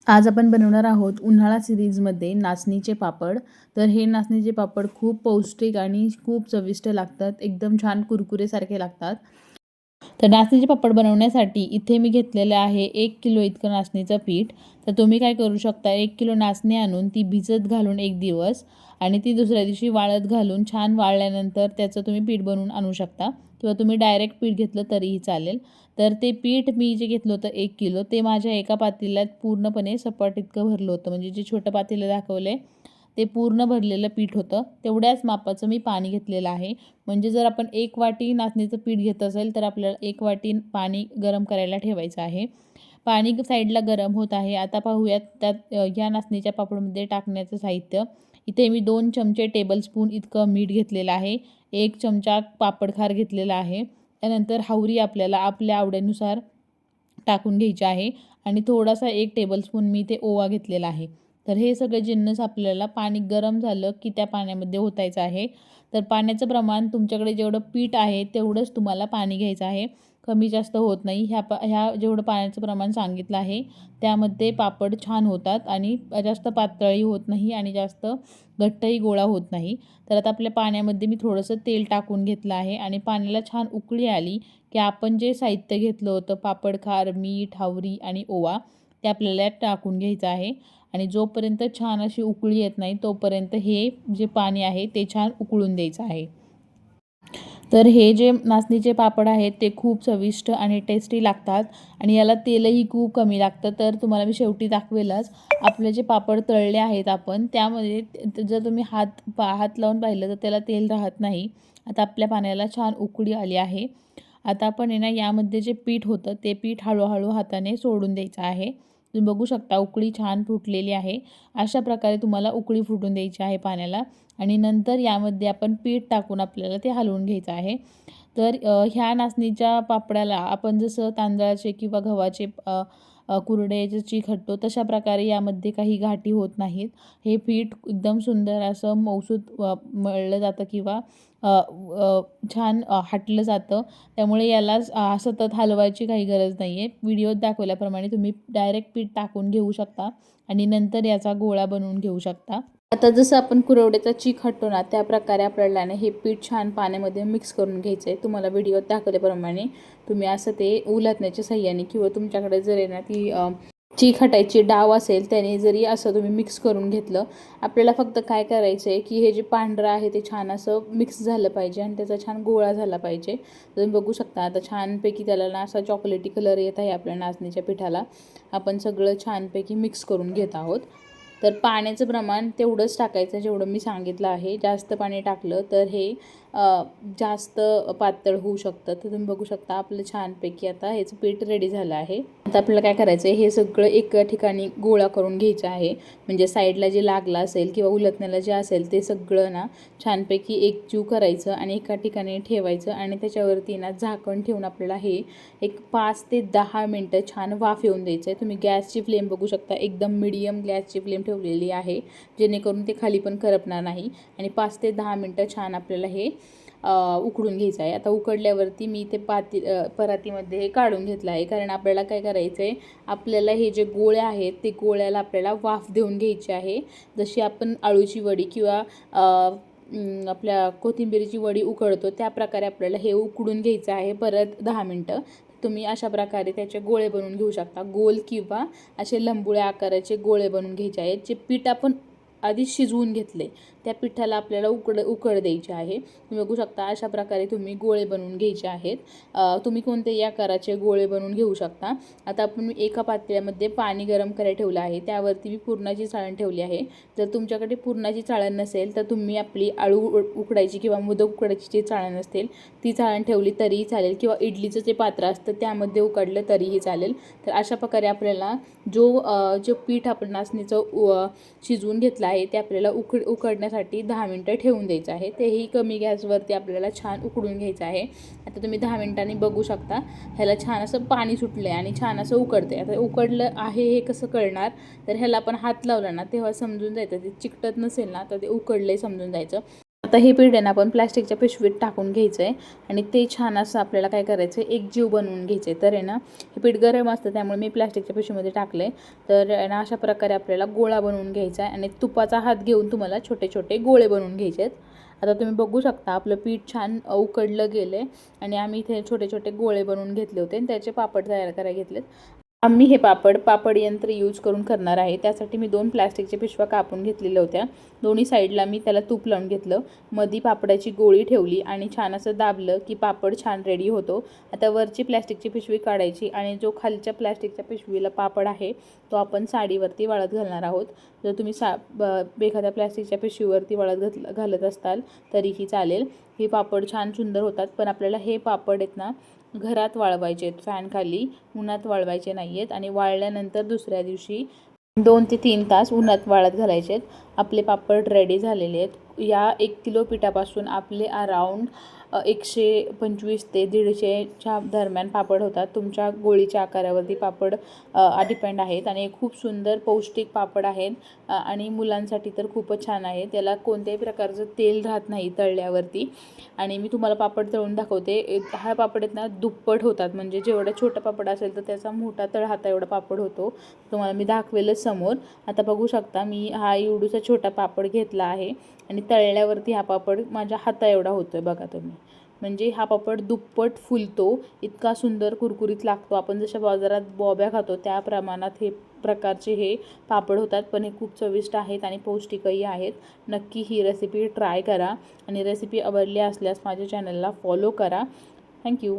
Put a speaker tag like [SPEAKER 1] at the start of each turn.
[SPEAKER 1] आज आपण बनवणार आहोत उन्हाळा सीरीजमध्ये नाचणीचे पापड. तर हे नाचणीचे पापड खूप पौष्टिक आणि खूप चविष्ट लागतात. एकदम छान कुरकुरेसारखे लागतात. तर नाचणीचे पापड बनवण्यासाठी इथे मी घेतलेले आहे 1 किलो इतकं नाचणीचं पीठ. तर तुम्ही काय करू शकता, 1 किलो नाचणी आणून ती भिजत घालून 1 दिवस आणि ती दुसऱ्या दिवशी वाळत घालून छान वाळल्यानंतर त्याचं तुम्ही पीठ बनवून आणू शकता किंवा तुम्ही डायरेक्ट पीठ घेतलं तरीही चालेल. तर ते पीठ मी जे घेतलं होतं 1 किलो, ते माझ्या एका पातेल्यात पूर्णपणे सपाट इतकं भरलं होतं. म्हणजे जे छोटं पातेलं दाखवले ते पूर्ण भरलेलं पीठ होतं. तेवढ्याच मापाचं मी पाणी घेतलेलं आहे. म्हणजे जर आपण 1 वाटी नाचणीचं पीठ घेत असेल तर आपल्याला 1 वाटी पाणी गरम करायला ठेवायचं आहे. पाणी साईडला गरम होत आहे. आता पाहूयात त्यात ह्या नाचणीच्या पापडमध्ये टाकण्याचं साहित्य. इथे मी 2 चमचे टेबलस्पून इतकं मीठ घेतलेलं आहे. 1 चमचा पापडखार घेतलेला आहे. त्यानंतर हावरी आपल्याला आपल्या आवडीनुसार टाकून घ्यायची आहे आणि थोडासा 1 टेबलस्पून मी ते ओवा घेतलेला आहे. तर हे सगळे जिन्नस आपल्याला पाणी गरम झालं की त्या पाण्यामध्ये ओतायचं आहे. तर पाण्याचं प्रमाण तुमच्याकडे जेवढं पीठ आहे तेवढंच तुम्हाला पाणी घ्यायचं आहे. कमी जास्त होत नाही. ह्या जेवढं पाण्याचं प्रमाण सांगितलं आहे त्यामध्ये पापड छान होतात आणि जास्त पातळही होत नाही आणि जास्त घट्टही गोळा होत नाही. तर आता आपल्या पाण्यामध्ये मी थोडंसं तेल टाकून घेतलं आहे आणि पाण्याला छान उकळी आली की आपण जे साहित्य घेतलं होतं पापड खार, मीठ, हावरी आणि ओवा ते आपल्याला टाकून घ्यायचं आहे. आणि जोपर्यंत छान अशी उकळी येत नाही तोपर्यंत हे जे पाणी आहे ते छान उकळून द्यायचं आहे. तर हे जे नाचणीचे पापड आहेत ते खूप चविष्ट आणि टेस्टी लागतात आणि याला तेलही खूप कमी लागतं. तर तुम्हाला मी शेवटी दाखवेलच. आपले जे पापड तळले आहेत आपण त्यामध्ये जर तुम्ही हात लावून पाहिलं तर त्याला तेल राहत नाही. आता आपल्या पाण्याला छान उकळी आली आहे. आता आपण आहे ना यामध्ये जे पीठ होतं ते पीठ हळूहळू हाताने सोडून द्यायचं आहे. तुम्ही बघू शकता उकळी छान फुटलेली आहे. अशा प्रकारे तुम्हाला उकळी फुटून द्यायची आहे पाण्याला आणि नंतर यामध्ये आपण पीठ टाकून आपल्याला ते हलवून घ्यायचं आहे. तर ह्या नाचणीच्या पापडाला आपण जसं तांदळाचे किंवा गव्हाचे कुरडे जे चीक हटतो तशा प्रकारे यामध्ये काही गाठी होत नाहीत. हे पीठ एकदम सुंदर असं मऊसूत मळलं जातं किंवा छान हटलं जातं. त्यामुळे याला सतत हलवायची काही गरज नाही आहे. व्हिडिओत दाखवल्याप्रमाणे तुम्ही डायरेक्ट पीठ टाकून घेऊ शकता आणि नंतर याचा गोळा बनवून घेऊ शकता. आता जसं आपण कुरवड्याचा चीक हटतो ना त्याप्रकारे आपल्याला हे पीठ छान पाण्यामध्ये मिक्स करून घ्यायचं आहे. तुम्हाला व्हिडिओत दाखवल्याप्रमाणे तुम्ही असं ते उलटण्याच्या सहाय्याने किंवा तुमच्याकडे जर आहे ना ती चीक हटायची डाव असेल त्याने जरी असं तुम्ही मिक्स करून घेतलं. आपल्याला फक्त काय करायचं आहे की हे जे पांढरं आहे ते छान असं मिक्स झालं पाहिजे आणि त्याचा छान गोळा झाला पाहिजे. तुम्ही बघू शकता आता छानपैकी त्याला ना असा चॉकलेटी कलर येत आहे आपल्या नाचणीच्या पिठाला. आपण सगळं छानपैकी मिक्स करून घेत आहोत. तर पाण्याचं प्रमाण तेवढंच टाकायचं जेवढं मी सांगितलं आहे. जास्त पाणी टाकलं तर हे जास्त पातळ होऊ शकतं. तर तुम्ही बघू शकता आपलं छानपैकी आता हेच पीठ रेडी झालं आहे. आता आपल्याला काय करायचं आहे हे सगळं एका ठिकाणी गोळा करून घ्यायचं आहे. म्हणजे साईडला जे लागलं असेल किंवा उलटण्याला जे असेल ते सगळं ना छानपैकी एकजीव करायचं आणि एका ठिकाणी ठेवायचं आणि त्याच्यावरती ना झाकण ठेवून आपल्याला हे एक 5 ते 10 मिनटं छान वाफ येऊन द्यायचं आहे. तुम्ही गॅसची फ्लेम बघू शकता एकदम मीडियम गॅसची फ्लेम ठेवलेली आहे जेणेकरून ते खाली पण करपणार नाही आणि 5 ते 10 मिनटं छान आपल्याला हे उकडून घ्यायचं आहे. आता उकडल्यावरती मी ते परातीमध्ये हे काढून घेतलं आहे कारण आपल्याला काय करायचं आहे आपल्याला हे जे गोळे आहेत ते गोळ्याला आपल्याला वाफ देऊन घ्यायची आहे. जशी आपण आळूची वडी किंवा आपल्या कोथिंबीरची वडी उकळतो त्या प्रकारे आपल्याला हे उकडून घ्यायचं आहे परत 10 मिनटं. तुम्ही अशा प्रकारे त्याचे गोळे बनवून घेऊ शकता. गोल किंवा असे लंबुळ्या आकाराचे गोळे बनवून घ्यायचे आहेत. जे पीठ आपण आधी शिजवून घेतले त्या पिठाला आपल्याला उकड द्यायची आहे. तुम्ही बघू शकता अशा प्रकारे तुम्ही गोळे बनवून घ्यायचे आहेत. तुम्ही कोणत्याही आकाराचे गोळे बनवून घेऊ शकता. आता आपण एका पातेल्यामध्ये पाणी गरम करायला ठेवलं आहे. त्यावरती मी पुरणाची चाळण ठेवली आहे. जर तुमच्याकडे पुरणाची चाळण नसेल तर तुम्ही आपली आळू उकडायची किंवा मोदक उकडायची जी चाळण असतील ती चाळण ठेवली तरीही चालेल किंवा इडलीचं जे पात्र असतं त्यामध्ये उकडलं तरीही चालेल. तर अशा प्रकारे आपल्याला जो पीठ आपण नाचणीचं शिजवून घेतलं आहे ते आपल्याला उकडण्यासाठी 10 मिनटं ठेवून द्यायचं आहे. तेही कमी गॅसवरती आपल्याला छान उकडून घ्यायचं आहे. आता तुम्ही 10 मिनटांनी बघू शकता ह्याला छान असं पाणी सुटलं आहे आणि छान असं उकडतं आहे. आता उकडलं आहे हे कसं कळणार तर ह्याला आपण हात लावला ना तेव्हा समजून जायचं. ते चिकटत नसेल ना तर ते उकडलं आहे समजून जायचं. आता हे पीठ आहे ना आपण प्लॅस्टिकच्या पिशवीत टाकून घ्यायचं आहे आणि ते छान असं आपल्याला काय करायचं आहे, एक जीव बनवून घ्यायचे. तर आहे ना हे पीठ गरम असतं त्यामुळे मी प्लॅस्टिकच्या पिशवीमध्ये टाकलं आहे. तर आहे ना अशा प्रकारे आपल्याला गोळा बनवून घ्यायचा आहे आणि तुपाचा हात घेऊन तुम्हाला छोटे छोटे गोळे बनवून घ्यायचे आहेत. आता तुम्ही बघू शकता आपलं पीठ छान उकडलं गेलं आहे आणि आम्ही इथे छोटे छोटे गोळे बनवून घेतले होते आणि त्याचे पापड तयार करायला घेतलेत. आम्ही हे पापड यंत्र यूज करून करणार आहे. त्यासाठी मी 2 प्लॅस्टिकच्या पिशव्या कापून घेतलेल्या होत्या. दोन्ही साईडला मी त्याला तूप लावून घेतलं. मधी पापडाची गोळी ठेवली आणि छान असं दाबलं की पापड छान रेडी होतो. आता वरची प्लॅस्टिकची पिशवी काढायची आणि जो खालच्या प्लॅस्टिकच्या पिशवीला पापड आहे तो आपण साडीवरती वाळत घालणार आहोत. जर तुम्ही एखाद्या प्लॅस्टिकच्या पिशवीवरती वाळत घालत असताल तरीही चालेल. हे पापड छान सुंदर होतात. पण आपल्याला हे पापड आहेत ना घरात वाळवायचे आहेत, फॅनखाली, उन्हात वाळवायचे नाही आहेत आणि वाळल्यानंतर दुसऱ्या दिवशी 2 ते 3 तास उन्हात वाळत घालायचे आहेत. आपले पापड रेडी झालेले आहेत. या 1 किलो पिठापासून आपले अराऊंड 125 ते 150च्या दरम्यान पापड होतात. तुमच्या गोळीच्या आकारावरती पापड डिपेंड आहेत आणि खूप सुंदर पौष्टिक पापड आहेत आणि मुलांसाठी तर खूपच छान आहे. त्याला कोणत्याही प्रकारचं तेल राहत नाही तळल्यावरती आणि मी तुम्हाला पापड तळून दाखवते. हा पापड आहेत ना दुप्पट होतात, म्हणजे जेवढा छोटा पापड असेल तर त्याचा मोठा तळ हाता एवढा पापड होतो. तुम्हाला मी दाखवेलच समोर. आता बघू शकता मी हा एवढूसा छोटा पापड घेतला आहे आणि तळल्यावरती हा पापड माझ्या हाता एवढा होतोय बघा तुम्ही. म्हणजे हा पापड दुप्पट फुलतो, इतका सुंदर कुरकुरीत लागतो. आपण जशा बाजारात बॉब्या खातो त्या प्रमाणात हे प्रकारचे हे पापड होतात. पण हे खूप चविष्ट आहेत आणि पौष्टिकही आहेत. नक्की ही रेसिपी ट्राय करा आणि रेसिपी आवडली असल्यास माझ्या चॅनलला फॉलो करा. थँक्यू.